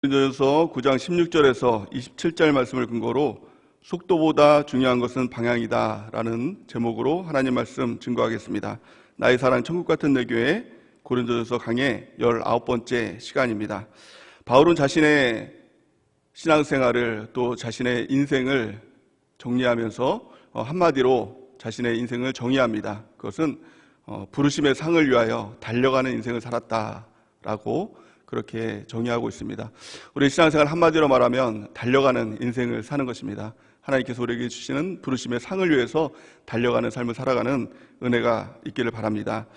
고린도전서 9장 16절에서 27절 말씀을 근거로 속도보다 중요한 것은 방향이다 라는 제목으로 하나님 말씀 증거하겠습니다. 나의 사랑 천국 같은 내 교회 고린도전서 강의 19번째 시간입니다. 바울은 자신의 신앙생활을 또 자신의 인생을 정리하면서 한마디로 자신의 인생을 정의합니다. 그것은 부르심의 상을 위하여 달려가는 인생을 살았다라고 그렇게 정의하고 있습니다. 우리 신앙생활 한마디로 말하면 달려가는 인생을 사는 것입니다. 하나님께서 우리에게 주시는 부르심의 상을 위해서 달려가는 삶을 살아가는 은혜가 있기를 바랍니다.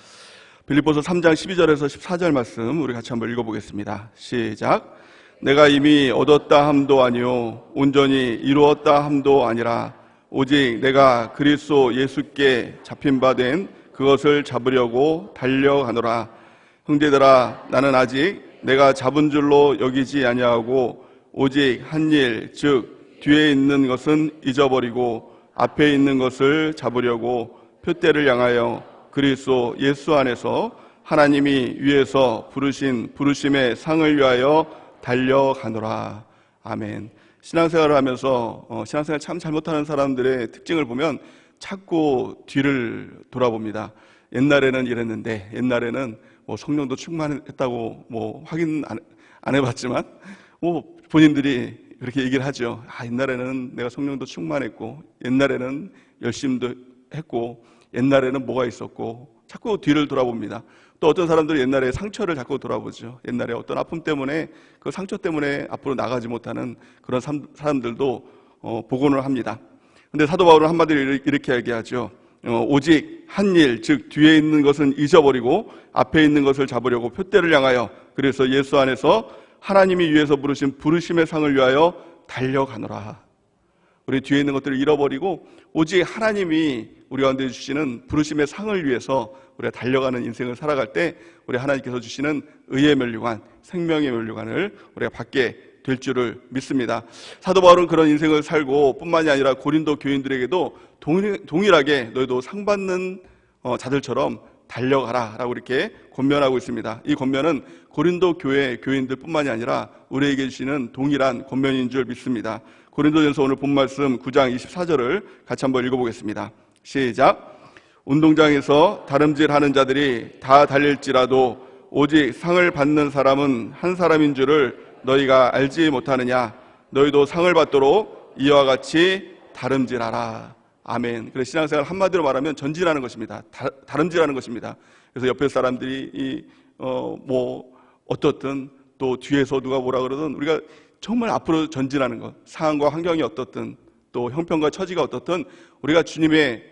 빌립보서 3장 12절에서 14절 말씀 우리 같이 한번 읽어보겠습니다. 시작. 내가 이미 얻었다 함도 아니요 온전히 이루었다 함도 아니라 오직 내가 그리스도 예수께 잡힌 바 된 그것을 잡으려고 달려가노라. 형제들아, 나는 아직 내가 잡은 줄로 여기지 아니하고 오직 한 일, 즉 뒤에 있는 것은 잊어버리고 앞에 있는 것을 잡으려고 표대를 향하여 그리스도 예수 안에서 하나님이 위에서 부르신 부르심의 상을 위하여 달려가노라. 아멘. 신앙생활을 하면서 신앙생활 참 잘못하는 사람들의 특징을 보면 자꾸 뒤를 돌아봅니다. 옛날에는 이랬는데, 옛날에는 성령도 충만했다고 확인 안 해봤지만 본인들이 그렇게 얘기를 하죠. 옛날에는 내가 성령도 충만했고, 옛날에는 열심도 했고, 옛날에는 뭐가 있었고, 자꾸 뒤를 돌아봅니다. 또 어떤 사람들은 옛날에 상처를 자꾸 돌아보죠. 옛날에 어떤 아픔 때문에 그 상처 때문에 앞으로 나가지 못하는 그런 사람들도 복원을 합니다. 근데 사도 바울은 한마디로 이렇게 얘기하죠. 오직 한 일, 즉 뒤에 있는 것은 잊어버리고 앞에 있는 것을 잡으려고 표대를 향하여 그래서 예수 안에서 하나님이 위에서 부르신 부르심의 상을 위하여 달려가노라. 우리 뒤에 있는 것들을 잃어버리고 오직 하나님이 우리 가운데 주시는 부르심의 상을 위해서 우리가 달려가는 인생을 살아갈 때 우리 하나님께서 주시는 의의 면류관, 생명의 면류관을 우리가 받게 될 줄을 믿습니다. 사도 바울은 그런 인생을 살고 뿐만이 아니라 고린도 교인들에게도 동일하게 너희도 상 받는 자들처럼 달려가라 라고 이렇게 권면하고 있습니다. 이 권면은 고린도 교회 교인들 뿐만이 아니라 우리에게 주시는 동일한 권면인 줄 믿습니다. 고린도전서 오늘 본 말씀 9장 24절을 같이 한번 읽어보겠습니다. 시작. 운동장에서 다름질하는 자들이 다 달릴지라도 오직 상을 받는 사람은 한 사람인 줄을 너희가 알지 못하느냐. 너희도 상을 받도록 이와 같이 다름질하라. 아멘. 그래서 신앙생활 한마디로 말하면 전진하는 것입니다. 다름질하는 것입니다. 그래서 옆에 사람들이 어떻든 또 뒤에서 누가 뭐라 그러든 우리가 정말 앞으로 전진하는 것, 상황과 환경이 어떻든 또 형편과 처지가 어떻든 우리가 주님의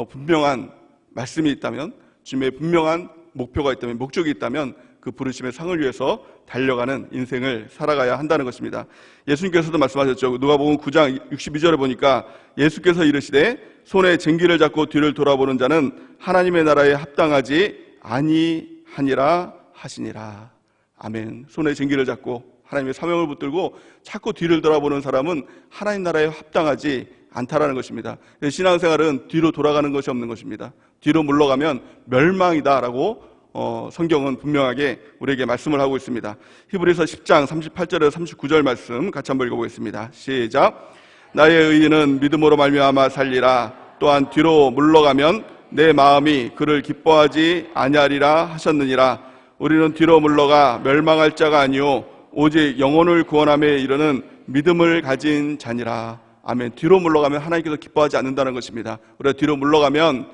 분명한 말씀이 있다면, 주님의 분명한 목표가 있다면, 목적이 있다면 그 부르심의 상을 위해서 달려가는 인생을 살아가야 한다는 것입니다. 예수님께서도 말씀하셨죠. 누가복음 9장 62절에 보니까 예수께서 이르시되 손에 쟁기를 잡고 뒤를 돌아보는 자는 하나님의 나라에 합당하지 아니하니라 하시니라. 아멘. 손에 쟁기를 잡고 하나님의 사명을 붙들고 자꾸 뒤를 돌아보는 사람은 하나님 나라에 합당하지 않다라는 것입니다. 신앙생활은 뒤로 돌아가는 것이 없는 것입니다. 뒤로 물러가면 멸망이다라고 성경은 분명하게 우리에게 말씀을 하고 있습니다. 히브리서 10장 38절에서 39절 말씀 같이 한번 읽어보겠습니다. 시작. 나의 의인은 믿음으로 말미암아 살리라. 또한 뒤로 물러가면 내 마음이 그를 기뻐하지 아니하리라 하셨느니라. 우리는 뒤로 물러가 멸망할 자가 아니요 오직 영혼을 구원함에 이르는 믿음을 가진 자니라. 아멘. 뒤로 물러가면 하나님께서 기뻐하지 않는다는 것입니다. 우리가 뒤로 물러가면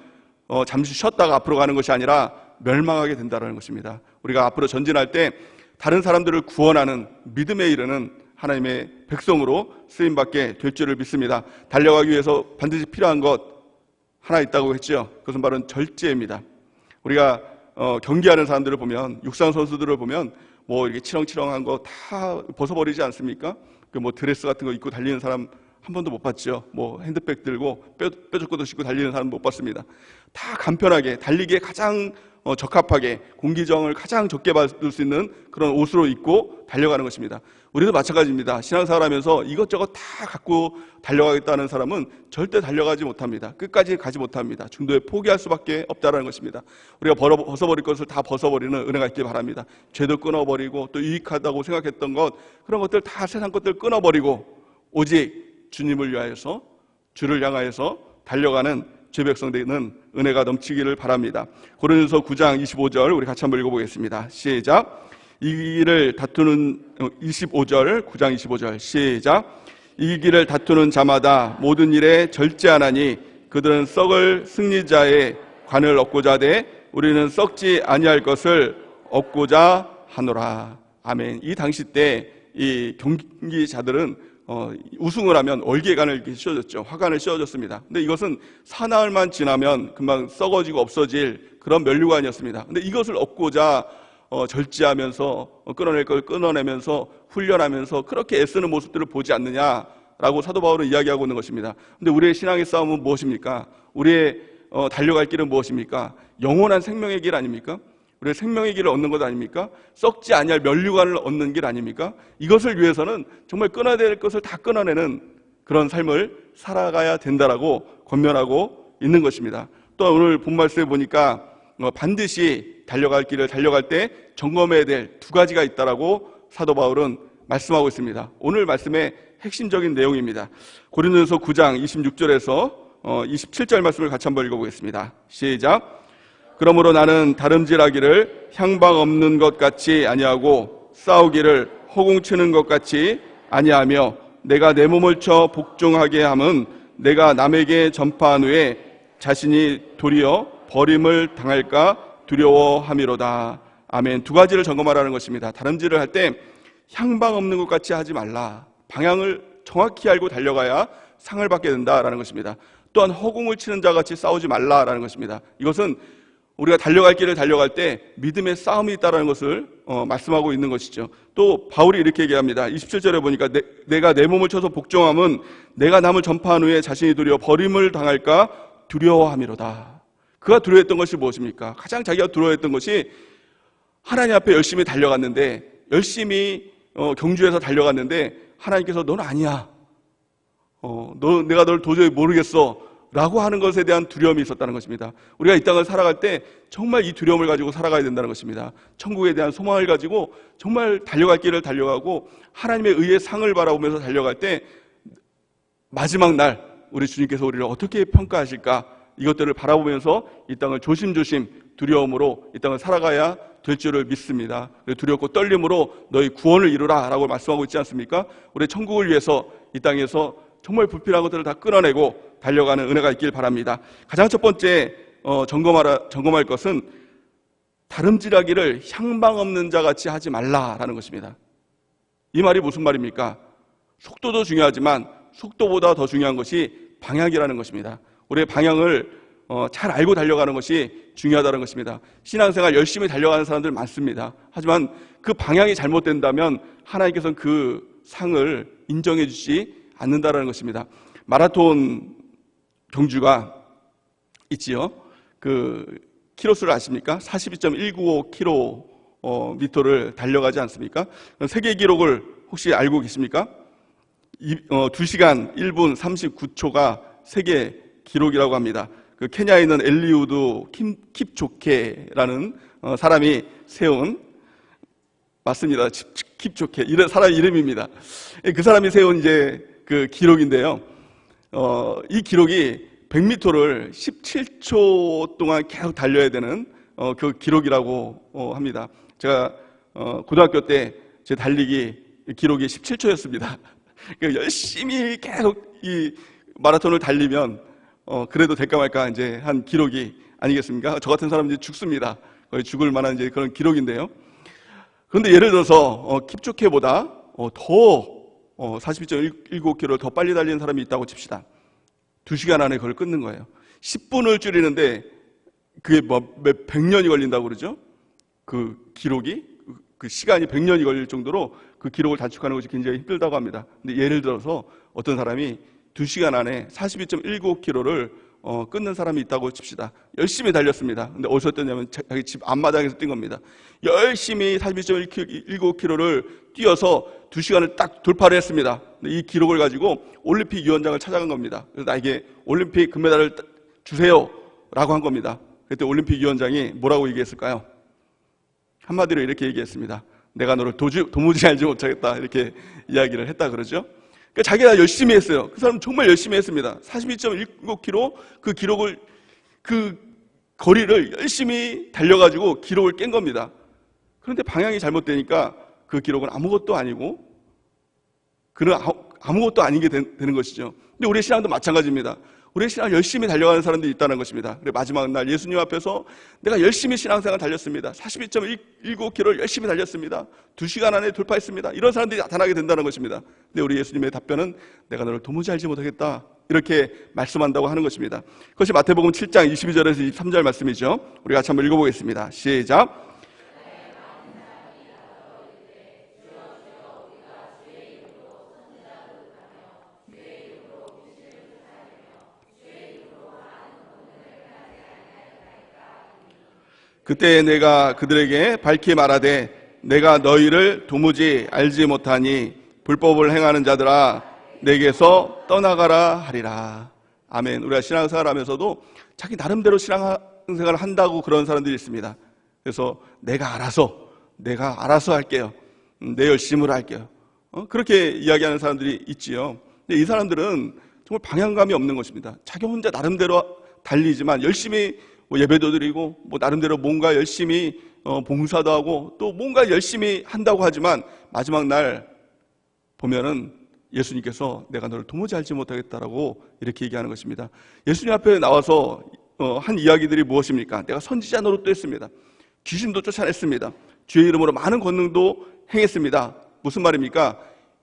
잠시 쉬었다가 앞으로 가는 것이 아니라 멸망하게 된다는 것입니다. 우리가 앞으로 전진할 때 다른 사람들을 구원하는 믿음에 이르는 하나님의 백성으로 쓰임받게 될 줄을 믿습니다. 달려가기 위해서 반드시 필요한 것 하나 있다고 했죠. 그것은 바로 절제입니다. 우리가 경기하는 사람들을 보면, 육상 선수들을 보면 이렇게 치렁치렁한 거 다 벗어버리지 않습니까? 드레스 같은 거 입고 달리는 사람 한 번도 못 봤죠. 핸드백 들고 뾰족뾰족 씻고 달리는 사람 못 봤습니다. 다 간편하게 달리기에 가장 적합하게 공기저항을 가장 적게 받을 수 있는 그런 옷으로 입고 달려가는 것입니다. 우리도 마찬가지입니다. 신앙생활 하면서 이것저것 다 갖고 달려가겠다는 사람은 절대 달려가지 못합니다. 끝까지 가지 못합니다. 중도에 포기할 수밖에 없다는 것입니다. 우리가 벗어버릴 것을 다 벗어버리는 은혜가 있길 바랍니다. 죄도 끊어버리고 또 유익하다고 생각했던 것, 그런 것들 다 세상 것들 끊어버리고 오직 주님을 위하여서, 주를 향하여서 달려가는 죄 백성 되는 은혜가 넘치기를 바랍니다. 고린도서 9장 25절 우리 같이 한번 읽어보겠습니다. 시작. 이 길을 다투는 25절 9장 25절 시작. 이 길을 다투는 자마다 모든 일에 절제하나니 그들은 썩을 승리자의 관을 얻고자 하되 우리는 썩지 아니할 것을 얻고자 하노라. 아멘. 이 당시 때 이 경기자들은 우승을 하면 월계관을 이렇게 씌워줬죠. 화관을 씌워줬습니다. 근데 이것은 사나흘만 지나면 금방 썩어지고 없어질 그런 면류관이었습니다. 근데 이것을 얻고자 절제하면서 끊어낼 걸 끊어내면서 훈련하면서 그렇게 애쓰는 모습들을 보지 않느냐라고 사도 바울은 이야기하고 있는 것입니다. 근데 우리의 신앙의 싸움은 무엇입니까? 우리의 달려갈 길은 무엇입니까? 영원한 생명의 길 아닙니까? 우리의 생명의 길을 얻는 것 아닙니까? 썩지 아니할 면류관을 얻는 길 아닙니까? 이것을 위해서는 정말 끊어야 될 것을 다 끊어내는 그런 삶을 살아가야 된다라고 권면하고 있는 것입니다. 또 오늘 본 말씀에 보니까 반드시 달려갈 길을 달려갈 때 점검해야 될 두 가지가 있다라고 사도 바울은 말씀하고 있습니다. 오늘 말씀의 핵심적인 내용입니다. 고린도서 9장 26절에서 27절 말씀을 같이 한번 읽어보겠습니다. 시작. 그러므로 나는 다름질하기를 향방 없는 것 같이 아니하고 싸우기를 허공치는 것 같이 아니하며 내가 내 몸을 쳐 복종하게 함은 내가 남에게 전파한 후에 자신이 도리어 버림을 당할까 두려워함이로다. 아멘. 두 가지를 점검하라는 것입니다. 다름질을 할 때 향방 없는 것 같이 하지 말라. 방향을 정확히 알고 달려가야 상을 받게 된다라는 것입니다. 또한 허공을 치는 자 같이 싸우지 말라라는 것입니다. 이것은 우리가 달려갈 길을 달려갈 때 믿음의 싸움이 있다는 것을 말씀하고 있는 것이죠. 또 바울이 이렇게 얘기합니다. 27절에 보니까 내가 내 몸을 쳐서 복종함은 내가 남을 전파한 후에 자신이 도리어 버림을 당할까 두려워함이로다. 그가 두려워했던 것이 무엇입니까? 가장 자기가 두려워했던 것이 하나님 앞에 열심히 달려갔는데, 열심히 경주해서 달려갔는데 하나님께서 너는 아니야, 내가 널 도저히 모르겠어 라고 하는 것에 대한 두려움이 있었다는 것입니다. 우리가 이 땅을 살아갈 때 정말 이 두려움을 가지고 살아가야 된다는 것입니다. 천국에 대한 소망을 가지고 정말 달려갈 길을 달려가고 하나님의 의의 상을 바라보면서 달려갈 때 마지막 날 우리 주님께서 우리를 어떻게 평가하실까, 이것들을 바라보면서 이 땅을 조심조심 두려움으로 이 땅을 살아가야 될 줄을 믿습니다. 두렵고 떨림으로 너희 구원을 이루라 라고 말씀하고 있지 않습니까? 우리 천국을 위해서 이 땅에서 정말 불필요한 것들을 다 끊어내고 달려가는 은혜가 있길 바랍니다. 가장 첫 번째 점검할 것은 다름질하기를 향방 없는 자 같이 하지 말라라는 것입니다. 이 말이 무슨 말입니까? 속도도 중요하지만 속도보다 더 중요한 것이 방향이라는 것입니다. 우리의 방향을 잘 알고 달려가는 것이 중요하다는 것입니다. 신앙생활 열심히 달려가는 사람들 많습니다. 하지만 그 방향이 잘못된다면 하나님께서는 그 상을 인정해 주지 않는다는 것입니다. 마라톤 경주가 있지요. 그 키로수를 아십니까? 42.195km를 달려가지 않습니까? 세계 기록을 혹시 알고 계십니까? 2시간 1분 39초가 세계 기록이라고 합니다. 그 케냐에 있는 엘리우드 킵초케라는 사람이 세운, 맞습니다. 킵초케, 이런 사람 이름입니다. 그 사람이 세운 이제 그 기록인데요. 이 기록이 100m를 17초 동안 계속 달려야 되는 그 기록이라고 합니다. 제가 고등학교 때 제 달리기 기록이 17초였습니다. 열심히 계속 이 마라톤을 달리면 그래도 될까 말까 이제 한 기록이 아니겠습니까? 저 같은 사람은 이제 죽습니다. 거의 죽을 만한 이제 그런 기록인데요. 그런데 예를 들어서 킵초케보다 더 42.195km를 더 빨리 달리는 사람이 있다고 칩시다. 2시간 안에 그걸 끊는 거예요. 10분을 줄이는데 그게 뭐 100년이 걸린다고 그러죠? 그 기록이, 그 시간이 100년이 걸릴 정도로 그 기록을 단축하는 것이 굉장히 힘들다고 합니다. 근데 예를 들어서 어떤 사람이 2시간 안에 42.195km를 끊는 사람이 있다고 칩시다. 열심히 달렸습니다. 근데 어디서 뛰냐면 자기 집 앞마당에서 뛴 겁니다. 열심히 42.19km를 뛰어서 2시간을 딱 돌파를 했습니다. 근데 이 기록을 가지고 올림픽 위원장을 찾아간 겁니다. 그래서 나에게 올림픽 금메달을 주세요 라고 한 겁니다. 그때 올림픽 위원장이 뭐라고 얘기했을까요? 한마디로 이렇게 얘기했습니다. 내가 너를 도무지 알지 못하겠다, 이렇게 이야기를 했다 그러죠. 그러니까 자기가 열심히 했어요. 그 사람은 정말 열심히 했습니다. 42.19km 그 기록을, 그 거리를 열심히 달려가지고 기록을 깬 겁니다. 그런데 방향이 잘못되니까 그 기록은 아무것도 아니고, 그는 아무것도 아니게 되는 것이죠. 근데 우리의 신앙도 마찬가지입니다. 우리의 신앙을 열심히 달려가는 사람들이 있다는 것입니다. 그래 마지막 날 예수님 앞에서 내가 열심히 신앙생활 달렸습니다. 42.19km를 열심히 달렸습니다. 2시간 안에 돌파했습니다. 이런 사람들이 나타나게 된다는 것입니다. 근데 우리 예수님의 답변은 내가 너를 도무지 알지 못하겠다, 이렇게 말씀한다고 하는 것입니다. 그것이 마태복음 7장 22절에서 23절 말씀이죠. 우리 같이 한번 읽어보겠습니다. 시작. 그때 내가 그들에게 밝히 말하되 내가 너희를 도무지 알지 못하니 불법을 행하는 자들아 내게서 떠나가라 하리라. 아멘. 우리가 신앙생활 하면서도 자기 나름대로 신앙생활을 한다고 그런 사람들이 있습니다. 그래서 내가 알아서 할게요. 내 열심으로 할게요. 그렇게 이야기하는 사람들이 있지요. 근데 이 사람들은 정말 방향감이 없는 것입니다. 자기 혼자 나름대로 달리지만 열심히 예배도 드리고 나름대로 뭔가 열심히 봉사도 하고 또 뭔가 열심히 한다고 하지만 마지막 날 보면은 예수님께서 내가 너를 도무지 알지 못하겠다라고 이렇게 얘기하는 것입니다. 예수님 앞에 나와서 한 이야기들이 무엇입니까? 내가 선지자 노릇도 했습니다. 귀신도 쫓아냈습니다. 주의 이름으로 많은 권능도 행했습니다. 무슨 말입니까?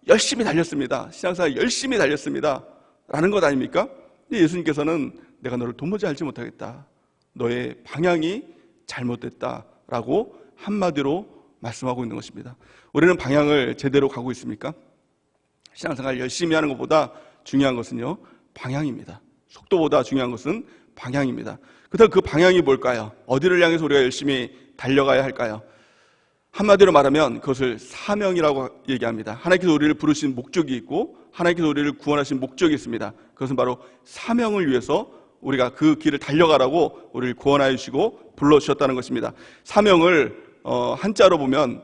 열심히 달렸습니다. 신앙생활 열심히 달렸습니다 라는 것 아닙니까? 예수님께서는 내가 너를 도무지 알지 못하겠다, 너의 방향이 잘못됐다라고 한마디로 말씀하고 있는 것입니다. 우리는 방향을 제대로 가고 있습니까? 신앙생활 열심히 하는 것보다 중요한 것은요, 방향입니다. 속도보다 중요한 것은 방향입니다. 그렇다면 그 방향이 뭘까요? 어디를 향해서 우리가 열심히 달려가야 할까요? 한마디로 말하면 그것을 사명이라고 얘기합니다. 하나님께서 우리를 부르신 목적이 있고 하나님께서 우리를 구원하신 목적이 있습니다. 그것은 바로 사명을 위해서 우리가 그 길을 달려가라고 우리를 구원하여 주시고 불러주셨다는 것입니다. 사명을 한자로 보면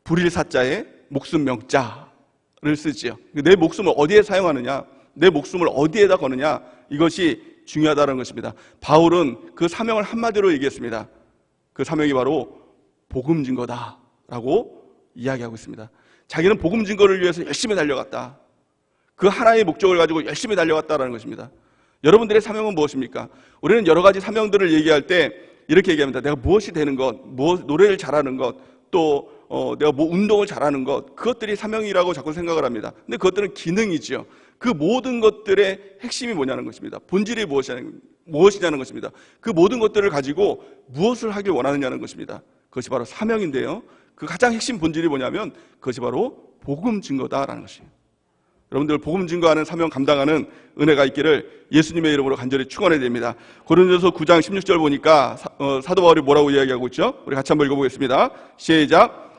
불일사자에 목숨 명자를 쓰지요. 내 목숨을 어디에 사용하느냐, 내 목숨을 어디에다 거느냐, 이것이 중요하다는 것입니다. 바울은 그 사명을 한마디로 얘기했습니다. 그 사명이 바로 복음 증거다라고 이야기하고 있습니다. 자기는 복음 증거를 위해서 열심히 달려갔다. 그 하나의 목적을 가지고 열심히 달려갔다라는 것입니다. 여러분들의 사명은 무엇입니까? 우리는 여러 가지 사명들을 얘기할 때 이렇게 얘기합니다. 내가 무엇이 되는 것, 노래를 잘하는 것, 또 내가 운동을 잘하는 것, 그것들이 사명이라고 자꾸 생각을 합니다. 근데 그것들은 기능이지요. 그 모든 것들의 핵심이 뭐냐는 것입니다. 본질이 무엇이냐는 것입니다. 그 모든 것들을 가지고 무엇을 하길 원하느냐는 것입니다. 그것이 바로 사명인데요, 그 가장 핵심 본질이 뭐냐면 그것이 바로 복음 증거다라는 것이에요. 여러분들 복음 증거하는 사명 감당하는 은혜가 있기를 예수님의 이름으로 간절히 축원해야 됩니다. 고린도서 9장 16절 보니까 사도 바울이 뭐라고 이야기하고 있죠? 우리 같이 한번 읽어보겠습니다. 시작.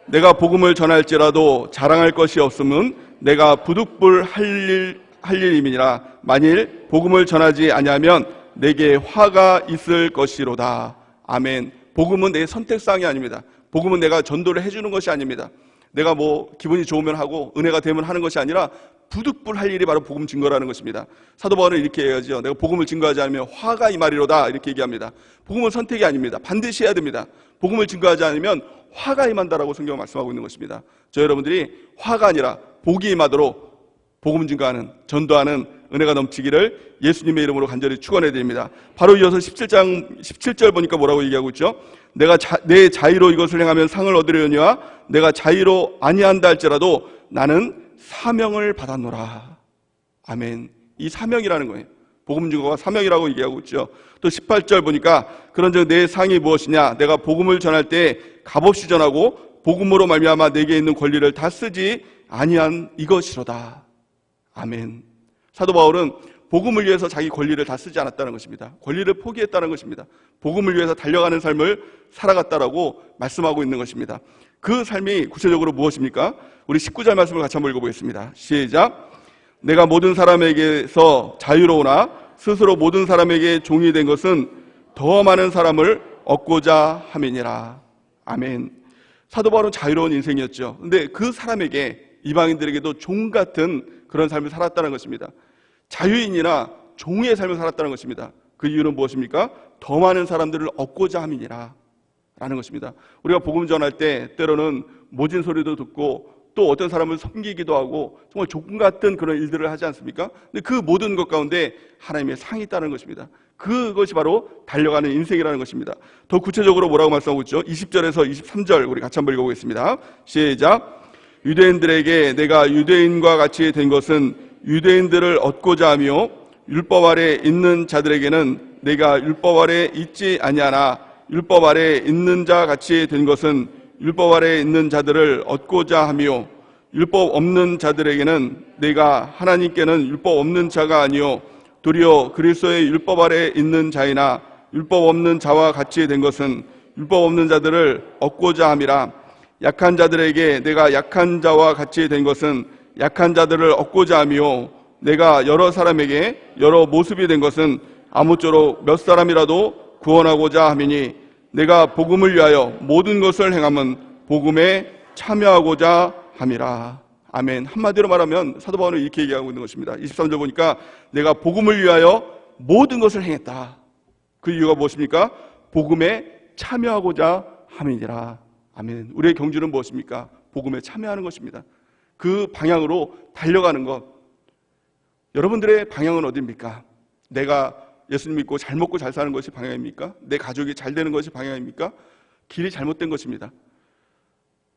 내가 복음을 전할지라도 자랑할 것이 없음은 내가 부득불 할 일임이니라. 만일 복음을 전하지 아니하면 내게 화가 있을 것이로다. 아멘. 복음은 내 선택사항이 아닙니다. 복음은 내가 전도를 해주는 것이 아닙니다. 내가 기분이 좋으면 하고 은혜가 되면 하는 것이 아니라 부득불 할 일이 바로 복음 증거라는 것입니다. 사도 바울은 이렇게 얘기하죠. 내가 복음을 증거하지 않으면 화가 임하리로다, 이렇게 얘기합니다. 복음은 선택이 아닙니다. 반드시 해야 됩니다. 복음을 증거하지 않으면 화가 임한다라고 성경은 말씀하고 있는 것입니다. 저 여러분들이 화가 아니라 복이 임하도록 복음 증거하는, 전도하는 은혜가 넘치기를 예수님의 이름으로 간절히 축원해야 됩니다. 바로 이어서 17장 17절 보니까 뭐라고 얘기하고 있죠? 내가 내 자의로 이것을 행하면 상을 얻으려니와 내가 자의로 아니한다 할지라도 나는 사명을 받았노라. 아멘. 이 사명이라는 거예요. 복음 증거가 사명이라고 얘기하고 있죠. 또 18절 보니까 그런즉 내 상이 무엇이냐, 내가 복음을 전할 때 값없이 전하고 복음으로 말미암아 내게 있는 권리를 다 쓰지 아니한 이것이로다. 아멘. 사도 바울은 복음을 위해서 자기 권리를 다 쓰지 않았다는 것입니다. 권리를 포기했다는 것입니다. 복음을 위해서 달려가는 삶을 살아갔다라고 말씀하고 있는 것입니다. 그 삶이 구체적으로 무엇입니까? 우리 19절 말씀을 같이 한번 읽어보겠습니다. 시작. 내가 모든 사람에게서 자유로우나 스스로 모든 사람에게 종이 된 것은 더 많은 사람을 얻고자 함이니라. 아멘. 사도 바울은 자유로운 인생이었죠. 근데 그 사람에게, 이방인들에게도 종 같은 그런 삶을 살았다는 것입니다. 자유인이나 종의 삶을 살았다는 것입니다. 그 이유는 무엇입니까? 더 많은 사람들을 얻고자 함이니라 라는 것입니다. 우리가 복음 전할 때 때로는 모진 소리도 듣고 또 어떤 사람을 섬기기도 하고 정말 종 같은 그런 일들을 하지 않습니까? 근데 그 모든 것 가운데 하나님의 상이 있다는 것입니다. 그것이 바로 달려가는 인생이라는 것입니다. 더 구체적으로 뭐라고 말씀하고 있죠? 20절에서 23절 우리 같이 한번 읽어보겠습니다. 시작. 유대인들에게 내가 유대인과 같이 된 것은 유대인들을 얻고자 하며 율법 아래 있는 자들에게는 내가 율법 아래 있지 아니하나 율법 아래 있는 자 같이 된 것은 율법 아래 있는 자들을 얻고자 하며 율법 없는 자들에게는 내가 하나님께는 율법 없는 자가 아니요 도리어 그리스도의 율법 아래 있는 자이나 율법 없는 자와 같이 된 것은 율법 없는 자들을 얻고자 함이라. 약한 자들에게 내가 약한 자와 같이 된 것은 약한 자들을 얻고자 하며 내가 여러 사람에게 여러 모습이 된 것은 아무쪼록 몇 사람이라도 구원하고자 함이니 내가 복음을 위하여 모든 것을 행함은 복음에 참여하고자 함이라. 아멘. 한마디로 말하면 사도 바울은 이렇게 얘기하고 있는 것입니다. 23절 보니까 내가 복음을 위하여 모든 것을 행했다. 그 이유가 무엇입니까? 복음에 참여하고자 함이니라. 아멘. 우리의 경주는 무엇입니까? 복음에 참여하는 것입니다. 그 방향으로 달려가는 것. 여러분들의 방향은 어디입니까? 내가 예수님 믿고 잘 먹고 잘 사는 것이 방향입니까? 내 가족이 잘 되는 것이 방향입니까? 길이 잘못된 것입니다.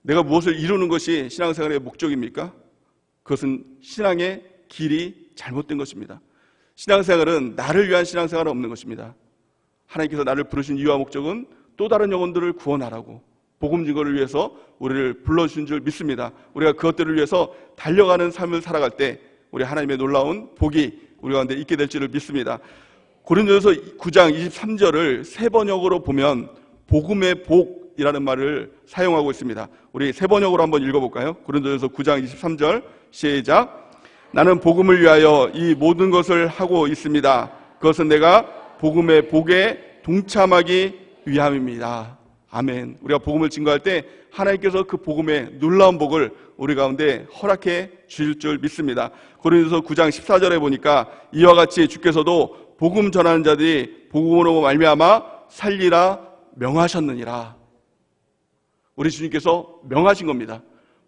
내가 무엇을 이루는 것이 신앙생활의 목적입니까? 그것은 신앙의 길이 잘못된 것입니다. 신앙생활은 나를 위한 신앙생활은 없는 것입니다. 하나님께서 나를 부르신 이유와 목적은 또 다른 영혼들을 구원하라고 복음 증거를 위해서 우리를 불러주신 줄 믿습니다. 우리가 그것들을 위해서 달려가는 삶을 살아갈 때 우리 하나님의 놀라운 복이 우리 가운데 있게 될 줄을 믿습니다. 고린도전서 9장 23절을 세 번역으로 보면 복음의 복이라는 말을 사용하고 있습니다. 우리 세 번역으로 한번 읽어볼까요? 고린도전서 9장 23절 시작. 나는 복음을 위하여 이 모든 것을 하고 있습니다. 그것은 내가 복음의 복에 동참하기 위함입니다. 아멘. 우리가 복음을 증거할 때 하나님께서 그 복음의 놀라운 복을 우리 가운데 허락해 주실 줄 믿습니다. 고린도서 9장 14절에 보니까 이와 같이 주께서도 복음 전하는 자들이 복음으로 말미암아 살리라 명하셨느니라. 우리 주님께서 명하신 겁니다.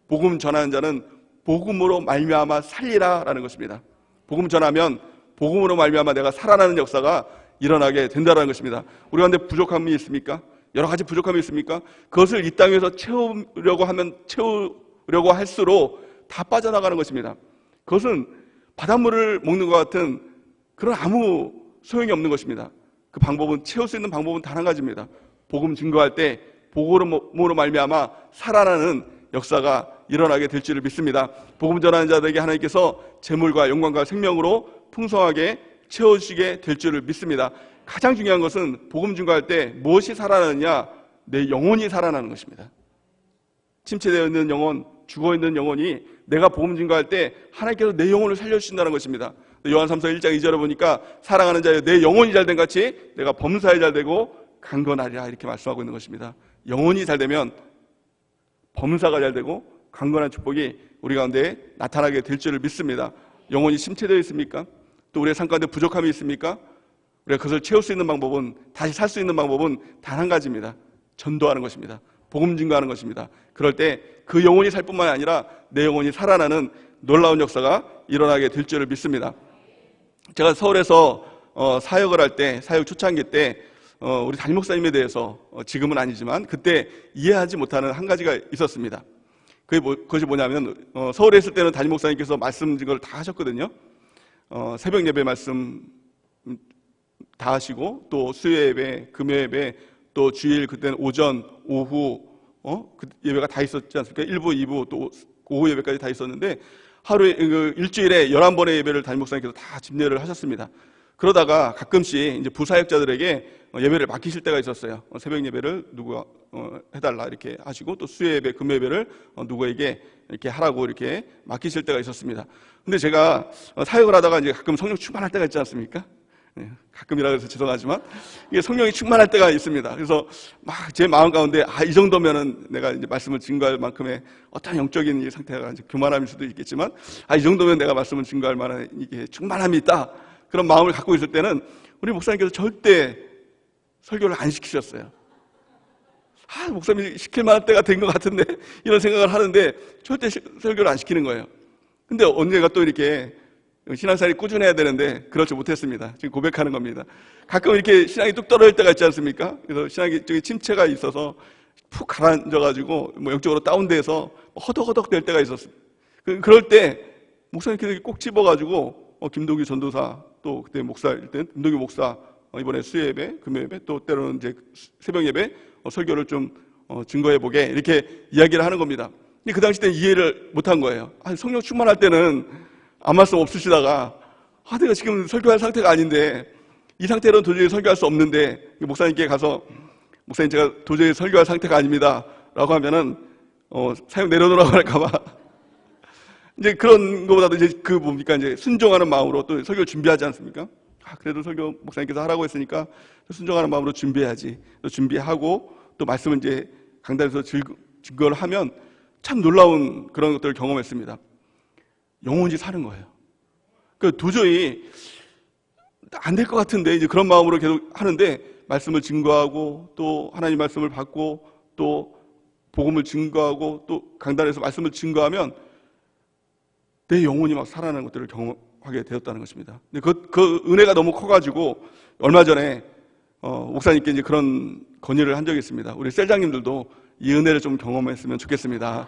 복음 전하는 자는 복음으로 말미암아 살리라라는 것입니다. 복음 전하면 복음으로 말미암아 내가 살아나는 역사가 일어나게 된다는 것입니다. 우리 가운데 부족함이 있습니까? 여러 가지 부족함이 있습니까? 그것을 이 땅에서 채우려고 할수록 다 빠져나가는 것입니다. 그것은 바닷물을 먹는 것 같은 그런 아무 소용이 없는 것입니다. 그 방법은, 채울 수 있는 방법은 단 한 가지입니다. 복음 증거할 때 복음으로 말미암아 살아나는 역사가 일어나게 될 줄을 믿습니다. 복음 전하는 자들에게 하나님께서 재물과 영광과 생명으로 풍성하게 채워주시게 될 줄을 믿습니다. 가장 중요한 것은 복음 증거할 때 무엇이 살아나느냐? 내 영혼이 살아나는 것입니다. 침체되어 있는 영혼, 죽어있는 영혼이 내가 복음 증거할 때 하나님께서 내 영혼을 살려주신다는 것입니다. 요한 3서 1장 2절에 보니까 사랑하는 자여 내 영혼이 잘된 같이 내가 범사에 잘되고 강건하리라 이렇게 말씀하고 있는 것입니다. 영혼이 잘되면 범사가 잘되고 강건한 축복이 우리 가운데 나타나게 될 줄을 믿습니다. 영혼이 침체되어 있습니까? 또 우리의 삶 가운데 부족함이 있습니까? 우리가 그것을 채울 수 있는 방법은, 다시 살 수 있는 방법은 단 한 가지입니다. 전도하는 것입니다. 복음 증거하는 것입니다. 그럴 때 그 영혼이 살 뿐만 아니라 내 영혼이 살아나는 놀라운 역사가 일어나게 될 줄을 믿습니다. 제가 서울에서 사역을 할 때, 사역 초창기 때 우리 담임 목사님에 대해서 지금은 아니지만 그때 이해하지 못하는 한 가지가 있었습니다. 그것이 뭐냐면 서울에 있을 때는 담임 목사님께서 말씀 증거를 다 하셨거든요. 새벽 예배 말씀 다 하시고 또 수요 예배, 금요 예배, 또 주일 그때는 오전, 오후 그 예배가 다 있었지 않습니까? 1부, 2부 또 오후 예배까지 다 있었는데 하루에 일주일에 11번의 예배를 담임 목사님께서 다 집례를 하셨습니다. 그러다가 가끔씩 이제 부사역자들에게 예배를 맡기실 때가 있었어요. 새벽 예배를 누구가 해달라 이렇게 하시고, 또 수요 예배, 금요 예배를 누구에게 이렇게 하라고 이렇게 맡기실 때가 있었습니다. 근데 제가 사역을 하다가 이제 가끔 성령 충만할 때가 있지 않습니까? 가끔이라 해서 죄송하지만 이게 성령이 충만할 때가 있습니다. 그래서 막 제 마음 가운데 이 정도면은 내가 이제 말씀을 증거할 만큼의 어떤 영적인 이 상태가 이제 교만함일 수도 있겠지만, 이 정도면 내가 말씀을 증거할 만한 이게 충만함이 있다, 그런 마음을 갖고 있을 때는 우리 목사님께서 절대 설교를 안 시키셨어요. 목사님이 시킬 만한 때가 된 것 같은데 이런 생각을 하는데 절대 설교를 안 시키는 거예요. 근데 언제가 또 이렇게 신앙생활이 꾸준해야 되는데 그렇지 못했습니다. 지금 고백하는 겁니다. 가끔 이렇게 신앙이 뚝 떨어질 때가 있지 않습니까? 그래서 신앙이 쪽에 침체가 있어서 푹 가라앉아가지고 영적으로 다운돼서 허덕허덕 될 때가 있었어요. 그럴 때 목사님께서 꼭 집어가지고 김동규 전도사, 또 그때 목사일 때 김동규 목사, 이번에 수요 예배, 금요 예배, 또 때로는 이제 새벽 예배 설교를 좀 증거해 보게 이렇게 이야기를 하는 겁니다. 근데 그 당시 때는 이해를 못한 거예요. 성령 충만할 때는 아무 말씀 없으시다가 내가 지금 설교할 상태가 아닌데, 이 상태로는 도저히 설교할 수 없는데 목사님께 가서 목사님 제가 도저히 설교할 상태가 아닙니다 라고 하면은 사역 내려놓으라고 할까봐 이제 그런 것보다도 이제 이제 순종하는 마음으로 또 설교를 준비하지 않습니까? 그래도 설교 목사님께서 하라고 했으니까 순종하는 마음으로 준비해야지. 또 준비하고 또 말씀을 이제 강단에서 증거를 하면 참 놀라운 그런 것들을 경험했습니다. 영원히 사는 거예요. 도저히 안 될 것 같은데 이제 그런 마음으로 계속 하는데, 말씀을 증거하고 또 하나님 말씀을 받고 또 복음을 증거하고 또 강단에서 말씀을 증거하면 내 영혼이 막 살아나는 것들을 경험하게 되었다는 것입니다. 근데 그 은혜가 너무 커가지고 얼마 전에 목사님께 이제 그런 건의를 한 적이 있습니다. 우리 셀장님들도 이 은혜를 좀 경험했으면 좋겠습니다.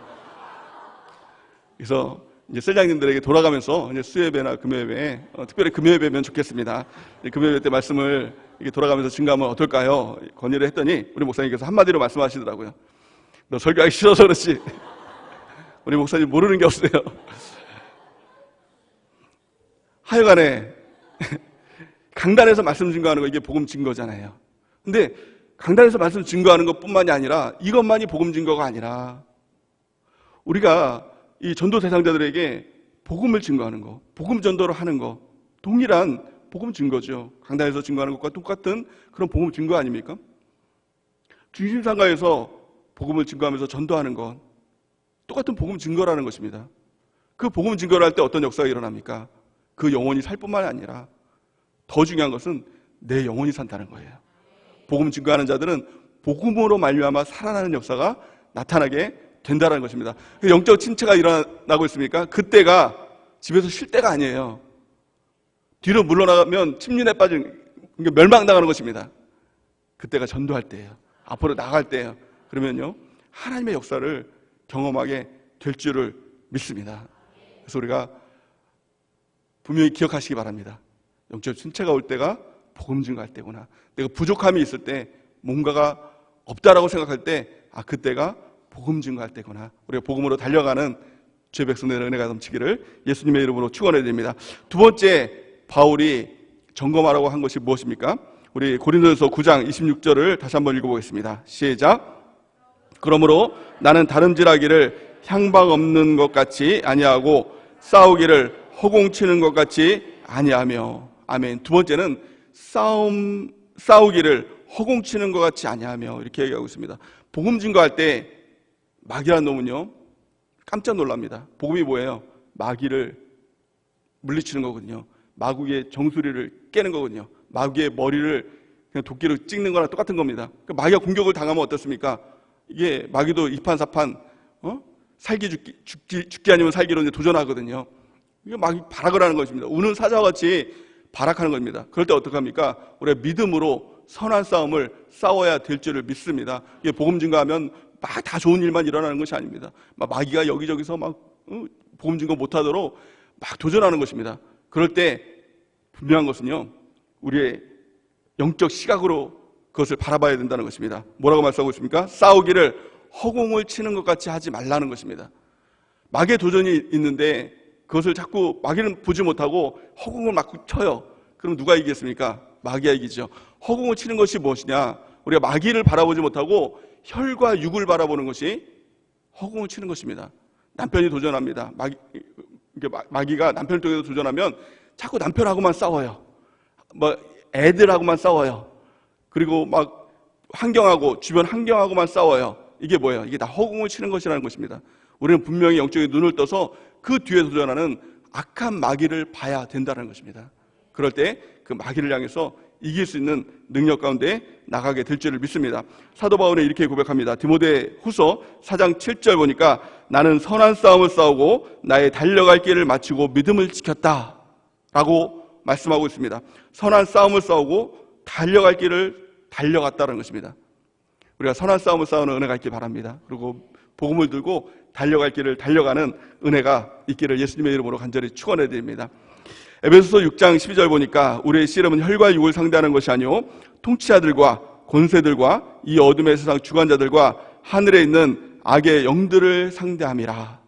그래서 이제 셀장님들에게 돌아가면서 이제 수요예배나 금요예배, 특별히 금요예배면 좋겠습니다. 금요예배 때 말씀을 이렇게 돌아가면서 증거하면 어떨까요? 건의를 했더니 우리 목사님께서 한마디로 말씀하시더라고요. 너 설교하기 싫어서 그렇지. 우리 목사님 모르는 게 없어요. 하여간에 강단에서 말씀 증거하는 거, 이게 복음 증거잖아요. 근데 강단에서 말씀 증거하는 것뿐만이 아니라 이것만이 복음 증거가 아니라 우리가 이 전도 대상자들에게 복음을 증거하는 거, 복음 전도를 하는 거, 동일한 복음 증거죠. 강단에서 증거하는 것과 똑같은 그런 복음 증거 아닙니까? 중심상가에서 복음을 증거하면서 전도하는 건 똑같은 복음 증거라는 것입니다. 그 복음 증거를 할 때 어떤 역사가 일어납니까? 그 영혼이 살 뿐만 아니라 더 중요한 것은 내 영혼이 산다는 거예요. 복음 증거하는 자들은 복음으로 말미암아 살아나는 역사가 나타나게 된다는 것입니다. 영적 침체가 일어나고 있습니까? 그때가 집에서 쉴 때가 아니에요. 뒤로 물러나가면 침륜에 빠진, 멸망당하는 것입니다. 그때가 전도할 때예요. 앞으로 나갈 때예요. 그러면요, 하나님의 역사를 경험하게 될 줄을 믿습니다. 그래서 우리가 분명히 기억하시기 바랍니다. 영적 침체가 올 때가 복음 증거할 때구나. 내가 부족함이 있을 때, 뭔가가 없다라고 생각할 때, 그때가 복음 증거할 때구나. 우리가 복음으로 달려가는 주의 백성들의 은혜가 넘치기를 예수님의 이름으로 축원해 드립니다. 두 번째, 바울이 점검하라고 한 것이 무엇입니까? 우리 고린도전서 9장 26절을 다시 한번 읽어보겠습니다. 시작. 그러므로 나는 다름질하기를 향방 없는 것 같이 아니하고 싸우기를 허공치는 것 같이 아니하며. 아멘. 두 번째는 싸우기를 허공치는 것 같이 아니하며, 이렇게 얘기하고 있습니다. 복음 증거할 때 마귀라는 놈은요, 깜짝 놀랍니다. 복음이 뭐예요? 마귀를 물리치는 거거든요. 마귀의 정수리를 깨는 거거든요. 마귀의 머리를 그냥 도끼로 찍는 거랑 똑같은 겁니다. 그러니까 마귀가 공격을 당하면 어떻습니까? 이게 마귀도 이판사판 살기 죽기 아니면 살기로 이제 도전하거든요. 이게 마귀 발악을 하는 것입니다. 우는 사자와 같이 발악하는 겁니다. 그럴 때 어떡합니까? 우리가 믿음으로 선한 싸움을 싸워야 될 줄을 믿습니다. 이게 복음 증거하면 막 다 좋은 일만 일어나는 것이 아닙니다. 막 마귀가 여기저기서 막 복음 증거 못하도록 막 도전하는 것입니다. 그럴 때 분명한 것은요, 우리의 영적 시각으로 그것을 바라봐야 된다는 것입니다. 뭐라고 말씀하고 있습니까? 싸우기를 허공을 치는 것 같이 하지 말라는 것입니다. 마귀의 도전이 있는데 그것을 자꾸 마귀는 보지 못하고 허공을 막 쳐요. 그럼 누가 이기겠습니까? 마귀가 이기죠. 허공을 치는 것이 무엇이냐? 우리가 마귀를 바라보지 못하고 혈과 육을 바라보는 것이 허공을 치는 것입니다. 남편이 도전합니다. 마귀가 남편을 통해서 도전하면 자꾸 남편하고만 싸워요. 애들하고만 싸워요. 그리고 환경하고, 주변 환경하고만 싸워요. 이게 뭐예요? 이게 다 허공을 치는 것이라는 것입니다. 우리는 분명히 영적인 눈을 떠서 그 뒤에 도전하는 악한 마귀를 봐야 된다는 것입니다. 그럴 때 그 마귀를 향해서 이길 수 있는 능력 가운데 나가게 될 줄을 믿습니다. 사도 바울은 이렇게 고백합니다. 디모데 후서 4장 7절 보니까 나는 선한 싸움을 싸우고 나의 달려갈 길을 마치고 믿음을 지켰다 라고 말씀하고 있습니다. 선한 싸움을 싸우고 달려갈 길을 달려갔다는 것입니다. 우리가 선한 싸움을 싸우는 은혜가 있길 바랍니다. 그리고 복음을 들고 달려갈 길을 달려가는 은혜가 있기를 예수님의 이름으로 간절히 축원해 드립니다. 에베소서 6장 12절 보니까 우리의 씨름은 혈과 육을 상대하는 것이 아니요 통치자들과 권세들과 이 어둠의 세상 주관자들과 하늘에 있는 악의 영들을 상대함이라.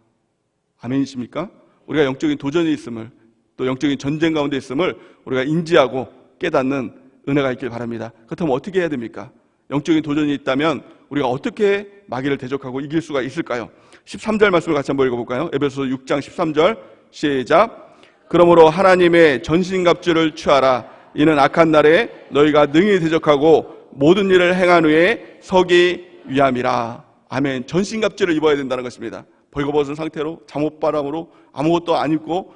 아멘이십니까? 우리가 영적인 도전이 있음을, 또 영적인 전쟁 가운데 있음을 우리가 인지하고 깨닫는 은혜가 있길 바랍니다. 그렇다면 어떻게 해야 됩니까? 영적인 도전이 있다면 우리가 어떻게 마귀를 대적하고 이길 수가 있을까요? 13절 말씀을 같이 한번 읽어볼까요? 에베소서 6장 13절 시작. 그러므로 하나님의 전신갑주를 취하라. 이는 악한 날에 너희가 능히 대적하고 모든 일을 행한 후에 서기 위함이라. 아멘. 전신갑주를 입어야 된다는 것입니다. 벌거벗은 상태로 잠옷바람으로 아무것도 안 입고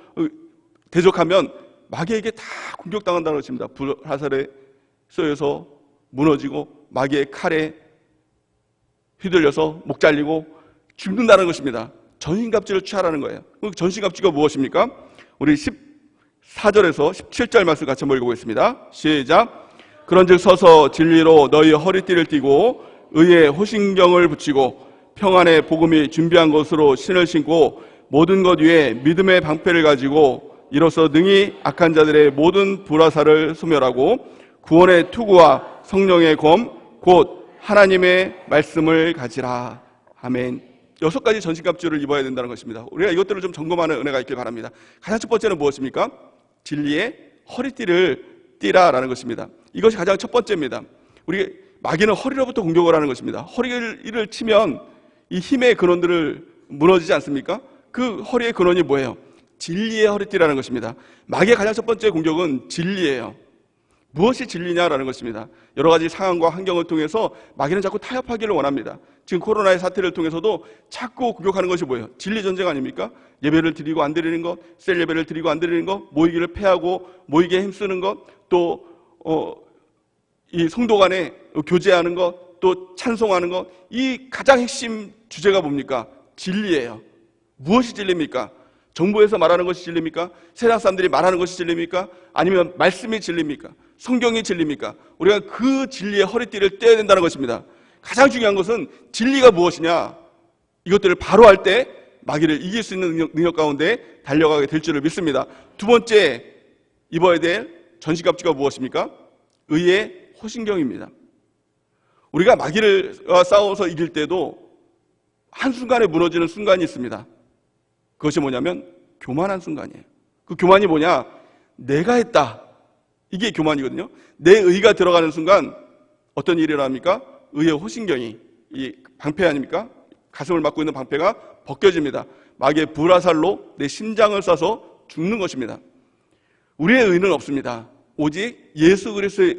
대적하면 마귀에게 다 공격당한다는 것입니다. 불화살에 쏘여서 무너지고 마귀의 칼에 휘둘려서 목 잘리고 죽는다는 것입니다. 전신갑주를 취하라는 거예요. 전신갑주가 무엇입니까? 우리 14절에서 17절 말씀 같이 한번 읽어보겠습니다. 시작. 그런즉 서서 진리로 너희 허리띠를 띠고 의의 호신경을 붙이고 평안의 복음이 준비한 것으로 신을 신고 모든 것 위에 믿음의 방패를 가지고 이로써 능히 악한 자들의 모든 불화살을 소멸하고 구원의 투구와 성령의 검 곧 하나님의 말씀을 가지라. 아멘. 6가지 전신갑주를 입어야 된다는 것입니다. 우리가 이것들을 좀 점검하는 은혜가 있길 바랍니다. 가장 첫 번째는 무엇입니까? 진리의 허리띠를 띠라라는 것입니다. 이것이 가장 첫 번째입니다. 우리 마귀는 허리로부터 공격을 하는 것입니다. 허리를 치면 이 힘의 근원들을 무너지지 않습니까? 그 허리의 근원이 뭐예요? 진리의 허리띠라는 것입니다. 마귀의 가장 첫 번째 공격은 진리예요. 무엇이 진리냐라는 것입니다. 여러 가지 상황과 환경을 통해서 마귀는 자꾸 타협하기를 원합니다. 지금 코로나의 사태를 통해서도 자꾸 공격하는 것이 뭐예요? 진리 전쟁 아닙니까? 예배를 드리고 안 드리는 것, 셀 예배를 드리고 안 드리는 것, 모이기를 패하고 모이게 힘쓰는 것, 또 이 성도 간에 교제하는 것, 또 찬송하는 것, 이 가장 핵심 주제가 뭡니까? 진리예요. 무엇이 진리입니까? 정부에서 말하는 것이 진리입니까? 세상 사람들이 말하는 것이 진리입니까? 아니면 말씀이 진리입니까? 성경이 진리입니까? 우리가 그 진리의 허리띠를 떼야 된다는 것입니다. 가장 중요한 것은 진리가 무엇이냐? 이것들을 바로 할 때 마귀를 이길 수 있는 능력 가운데 달려가게 될 줄을 믿습니다. 두 번째 입어야 될 전신갑주가 무엇입니까? 의의 호신경입니다. 우리가 마귀를 싸워서 이길 때도 한순간에 무너지는 순간이 있습니다. 그것이 뭐냐면 교만한 순간이에요. 그 교만이 뭐냐? 내가 했다. 이게 교만이거든요. 내 의가 들어가는 순간 어떤 일이 일어납니까? 의의 호신경이, 이 방패 아닙니까? 가슴을 막고 있는 방패가 벗겨집니다. 마귀의 불화살로 내 심장을 쏴서 죽는 것입니다. 우리의 의는 없습니다. 오직 예수 그리스도의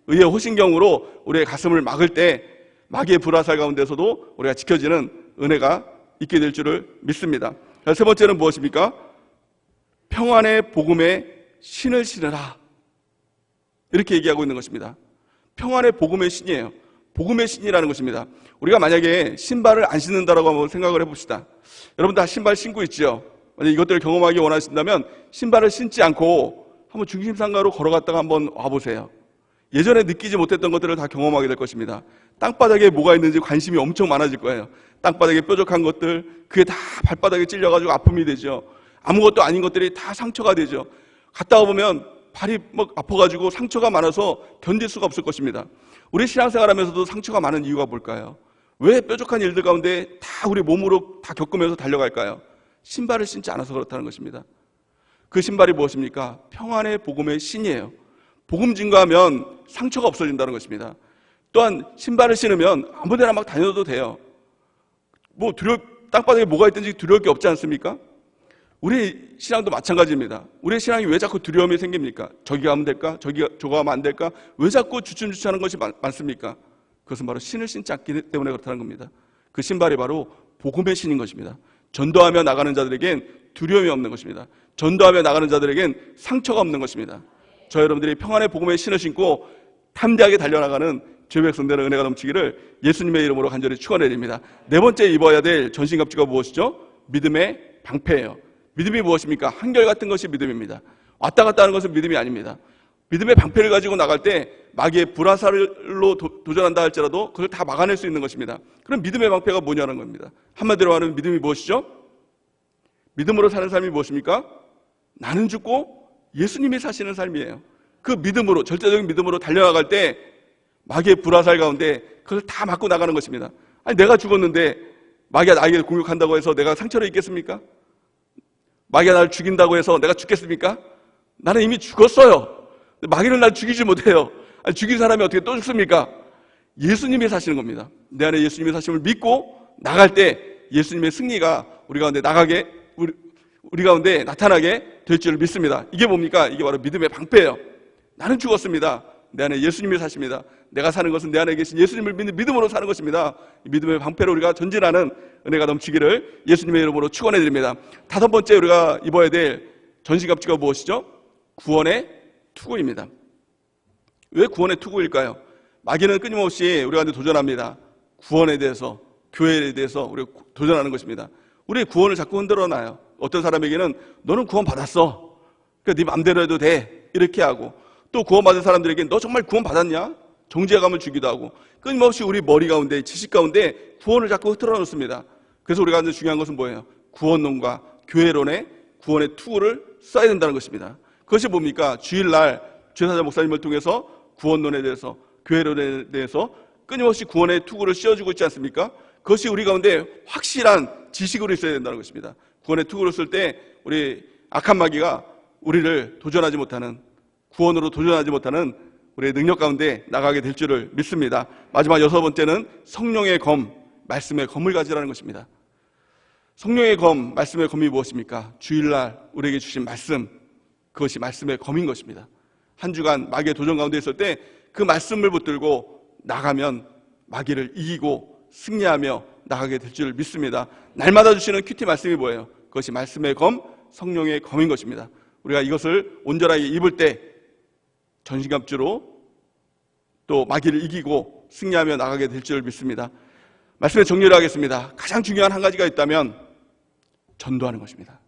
의의 호신경으로 우리의 가슴을 막을 때 마귀의 불화살 가운데서도 우리가 지켜지는 은혜가 있게 될 줄을 믿습니다. 세 번째는 무엇입니까? 평안의 복음에 신을 신으라. 이렇게 얘기하고 있는 것입니다. 평안의 복음의 신이에요. 복음의 신이라는 것입니다. 우리가 만약에 신발을 안 신는다라고 한번 생각을 해봅시다. 여러분 다 신발 신고 있죠? 만약 이것들을 경험하기 원하신다면 신발을 신지 않고 한번 중심상가로 걸어갔다가 한번 와보세요. 예전에 느끼지 못했던 것들을 다 경험하게 될 것입니다. 땅바닥에 뭐가 있는지 관심이 엄청 많아질 거예요. 땅바닥에 뾰족한 것들, 그게 다 발바닥에 찔려가지고 아픔이 되죠. 아무것도 아닌 것들이 다 상처가 되죠. 갔다 와보면 발이 막 아파가지고 상처가 많아서 견딜 수가 없을 것입니다. 우리 신앙생활하면서도 상처가 많은 이유가 뭘까요? 왜 뾰족한 일들 가운데 다 우리 몸으로 다 겪으면서 달려갈까요? 신발을 신지 않아서 그렇다는 것입니다. 그 신발이 무엇입니까? 평안의 복음의 신이에요. 복음 증거하면 상처가 없어진다는 것입니다. 또한 신발을 신으면 아무데나 막 다녀도 돼요. 땅바닥에 뭐가 있든지 두려울 게 없지 않습니까? 우리 신앙도 마찬가지입니다. 우리의 신앙이 왜 자꾸 두려움이 생깁니까? 저기 가면 될까? 저거 하면 안 될까? 왜 자꾸 주춤주춤하는 것이 많습니까? 그것은 바로 신을 신지 않기 때문에 그렇다는 겁니다. 그 신발이 바로 복음의 신인 것입니다. 전도하며 나가는 자들에겐 두려움이 없는 것입니다. 전도하며 나가는 자들에겐 상처가 없는 것입니다. 저 여러분들이 평안의 복음의 신을 신고 담대하게 달려나가는 주의 백성들의 은혜가 넘치기를 예수님의 이름으로 간절히 축원드립니다. 네 번째 입어야 될 전신갑주가 무엇이죠? 믿음의 방패예요. 믿음이 무엇입니까? 한결같은 것이 믿음입니다. 왔다 갔다 하는 것은 믿음이 아닙니다. 믿음의 방패를 가지고 나갈 때 마귀의 불화살로 도전한다 할지라도 그걸 다 막아낼 수 있는 것입니다. 그럼 믿음의 방패가 뭐냐는 겁니다. 한마디로 말하면 믿음이 무엇이죠? 믿음으로 사는 삶이 무엇입니까? 나는 죽고 예수님이 사시는 삶이에요. 그 믿음으로, 절대적인 믿음으로 달려나갈 때 마귀의 불화살 가운데 그걸 다 막고 나가는 것입니다. 아니, 내가 죽었는데 마귀가 나에게 공격한다고 해서 내가 상처를 입겠습니까? 마귀가 나를 죽인다고 해서 내가 죽겠습니까? 나는 이미 죽었어요. 마귀는 날 죽이지 못해요. 아니, 죽인 사람이 어떻게 또 죽습니까? 예수님이 사시는 겁니다. 내 안에 예수님이 사심을 믿고 나갈 때 예수님의 승리가 우리 가운데 나타나게 될 줄을 믿습니다. 이게 뭡니까? 이게 바로 믿음의 방패예요. 나는 죽었습니다. 내 안에 예수님이 사십니다. 내가 사는 것은 내 안에 계신 예수님을 믿는 믿음으로 사는 것입니다. 이 믿음의 방패로 우리가 전진하는 은혜가 넘치기를 예수님의 이름으로 축원해 드립니다. 다섯 번째 우리가 입어야 될 전신갑주가 무엇이죠? 구원의 투구입니다. 왜 구원의 투구일까요? 마귀는 끊임없이 우리 가운데 도전합니다. 구원에 대해서, 교회에 대해서 우리가 도전하는 것입니다. 우리의 구원을 자꾸 흔들어 놔요. 어떤 사람에게는 너는 구원 받았어, 그러니까 네 맘대로 해도 돼, 이렇게 하고, 또 구원받은 사람들에게 너 정말 구원 받았냐? 정죄감을 주기도 하고, 끊임없이 우리 머리 가운데, 지식 가운데 구원을 자꾸 흐트러 놓습니다. 그래서 우리가 아주 중요한 것은 뭐예요? 구원론과 교회론의 구원의 투구를 써야 된다는 것입니다. 그것이 뭡니까? 주일날 주사자 목사님을 통해서 구원론에 대해서, 교회론에 대해서 끊임없이 구원의 투구를 씌워주고 있지 않습니까? 그것이 우리 가운데 확실한 지식으로 있어야 된다는 것입니다. 구원의 투구를 쓸 때 우리 악한 마귀가 우리를 도전하지 못하는, 구원으로 도전하지 못하는 우리의 능력 가운데 나가게 될 줄을 믿습니다. 마지막 여섯 번째는 성령의 검, 말씀의 검을 가지라는 것입니다. 성령의 검, 말씀의 검이 무엇입니까? 주일날 우리에게 주신 말씀, 그것이 말씀의 검인 것입니다. 한 주간 마귀의 도전 가운데 있을 때 그 말씀을 붙들고 나가면 마귀를 이기고 승리하며 나가게 될 줄을 믿습니다. 날마다 주시는 큐티 말씀이 뭐예요? 그것이 말씀의 검, 성령의 검인 것입니다. 우리가 이것을 온전하게 입을 때 전신갑주로 또 마귀를 이기고 승리하며 나가게 될 줄을 믿습니다. 말씀의 정리를 하겠습니다. 가장 중요한 한 가지가 있다면 전도하는 것입니다.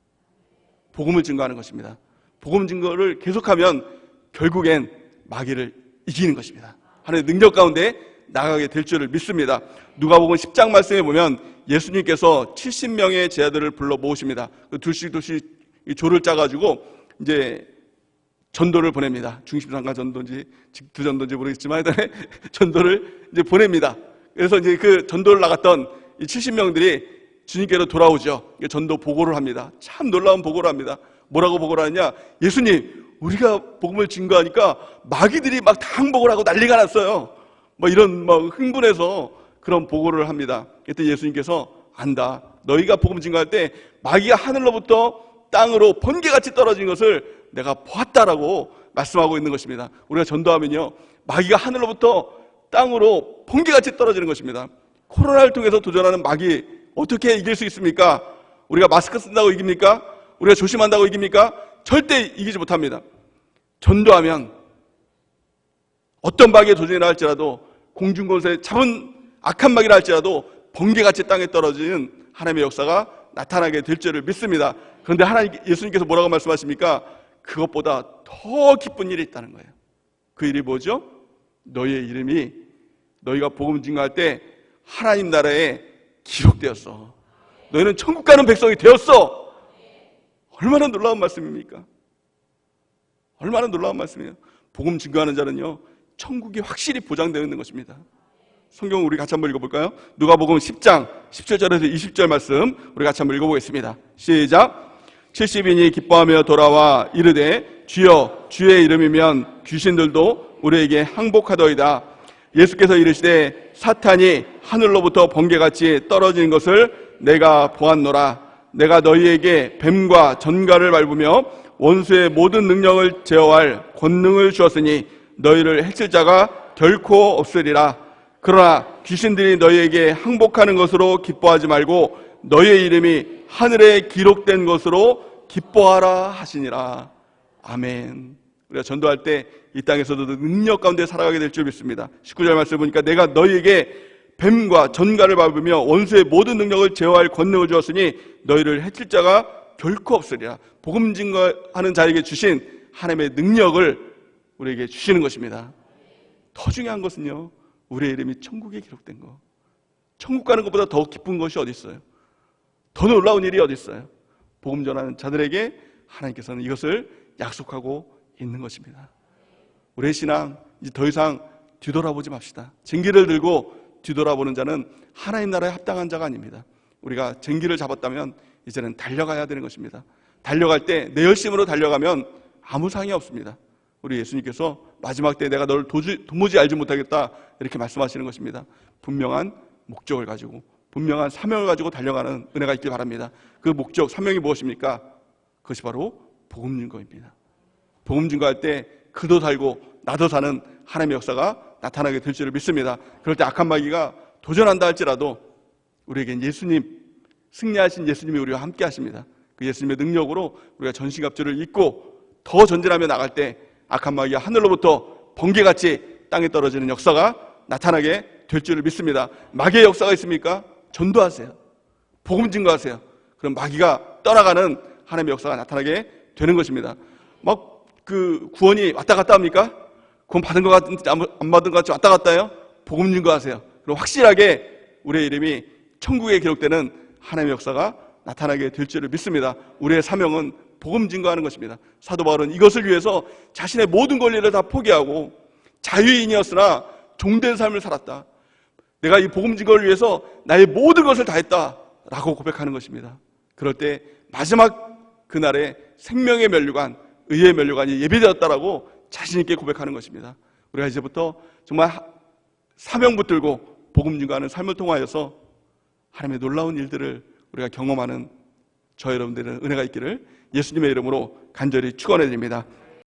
복음을 증거하는 것입니다. 복음 증거를 계속하면 결국엔 마귀를 이기는 것입니다. 하나님의 능력 가운데 나가게 될 줄을 믿습니다. 누가복음 10장 말씀에 보면 예수님께서 70명의 제자들을 불러 모으십니다. 둘씩 조를 짜가지고 이제 전도를 보냅니다. 중심상가 전도인지 직두 전도인지 모르겠지만 전도를 이제 보냅니다. 그래서 이제 그 전도를 나갔던 이 70명들이 주님께로 돌아오죠. 전도 보고를 합니다. 참 놀라운 보고를 합니다. 뭐라고 보고를 하느냐? 예수님, 우리가 복음을 증거하니까 마귀들이 막 다 항복을 하고 난리가 났어요. 이런 흥분해서 그런 보고를 합니다. 그때 예수님께서 안다. 너희가 복음 증거할 때 마귀가 하늘로부터 땅으로 번개같이 떨어진 것을 내가 보았다라고 말씀하고 있는 것입니다. 우리가 전도하면요, 마귀가 하늘로부터 땅으로 번개같이 떨어지는 것입니다. 코로나를 통해서 도전하는 마귀 어떻게 이길 수 있습니까? 우리가 마스크 쓴다고 이깁니까? 우리가 조심한다고 이깁니까? 절대 이기지 못합니다. 전도하면 어떤 마귀의 도전이라 할지라도, 공중권세 잡은 악한 마귀라 할지라도 번개같이 땅에 떨어지는 하나님의 역사가 나타나게 될 줄을 믿습니다. 그런데 예수님께서 뭐라고 말씀하십니까? 그것보다 더 기쁜 일이 있다는 거예요. 그 일이 뭐죠? 너희의 이름이, 너희가 복음 증거할 때 하나님 나라에 기록되었어. 너희는 천국 가는 백성이 되었어. 얼마나 놀라운 말씀입니까? 얼마나 놀라운 말씀이에요. 복음 증거하는 자는요, 천국이 확실히 보장되어 있는 것입니다. 성경 우리 같이 한번 읽어볼까요? 누가복음 10장 17절에서 20절 말씀 우리 같이 한번 읽어보겠습니다. 시작. 70인이 기뻐하며 돌아와 이르되 주여 주의 이름이면 귀신들도 우리에게 항복하더이다. 예수께서 이르시되 사탄이 하늘로부터 번개같이 떨어지는 것을 내가 보았노라. 내가 너희에게 뱀과 전갈을 밟으며 원수의 모든 능력을 제어할 권능을 주었으니 너희를 해칠 자가 결코 없으리라. 그러나 귀신들이 너희에게 항복하는 것으로 기뻐하지 말고 너희의 이름이 하늘에 기록된 것으로 기뻐하라 하시니라. 아멘. 우리가 전도할 때 이 땅에서도 능력 가운데 살아가게 될 줄 믿습니다. 19절 말씀 보니까 내가 너희에게 뱀과 전갈을 밟으며 원수의 모든 능력을 제어할 권능을 주었으니 너희를 해칠 자가 결코 없으리라. 복음 증거하는 자에게 주신 하나님의 능력을 우리에게 주시는 것입니다. 더 중요한 것은요, 우리의 이름이 천국에 기록된 거. 천국 가는 것보다 더 기쁜 것이 어디 있어요? 더 놀라운 일이 어디 있어요? 복음 전하는 자들에게 하나님께서는 이것을 약속하고 있는 것입니다. 우리의 신앙 이제 더 이상 뒤돌아보지 맙시다. 쟁기를 들고 뒤돌아보는 자는 하나님 나라에 합당한 자가 아닙니다. 우리가 쟁기를 잡았다면 이제는 달려가야 되는 것입니다. 달려갈 때 내 열심으로 달려가면 아무 상이 없습니다. 우리 예수님께서 마지막 때 내가 너를 도무지 알지 못하겠다 이렇게 말씀하시는 것입니다. 분명한 목적을 가지고 분명한 사명을 가지고 달려가는 은혜가 있길 바랍니다. 그 목적, 사명이 무엇입니까? 그것이 바로 복음 증거입니다. 복음 증거할 때 그도 살고 나도 사는 하나님의 역사가 나타나게 될 줄을 믿습니다. 그럴 때 악한 마귀가 도전한다 할지라도 우리에겐 예수님, 승리하신 예수님이 우리와 함께 하십니다. 그 예수님의 능력으로 우리가 전신갑주를 입고 더 전진하며 나갈 때 악한 마귀가 하늘로부터 번개같이 땅에 떨어지는 역사가 나타나게 될 줄을 믿습니다. 마귀의 역사가 있습니까? 전도하세요. 복음 증거하세요. 그럼 마귀가 떠나가는 하나님의 역사가 나타나게 되는 것입니다. 막 그 구원이 왔다 갔다 합니까? 구원 받은 것 같은지 안 받은 것 같이 왔다 갔다 해요? 복음 증거하세요. 그럼 확실하게 우리의 이름이 천국에 기록되는 하나님의 역사가 나타나게 될 줄을 믿습니다. 우리의 사명은 복음 증거하는 것입니다. 사도 바울은 이것을 위해서 자신의 모든 권리를 다 포기하고 자유인이었으나 종된 삶을 살았다. 내가 이 복음 증거를 위해서 나의 모든 것을 다했다라고 고백하는 것입니다. 그럴 때 마지막 그날에 생명의 면류관, 의의 면류관이 예비되었다라고 자신 있게 고백하는 것입니다. 우리가 이제부터 정말 사명 붙들고 복음 증거하는 삶을 통하여서 하나님의 놀라운 일들을 우리가 경험하는 저 여러분들은 은혜가 있기를 예수님의 이름으로 간절히 축원해 드립니다.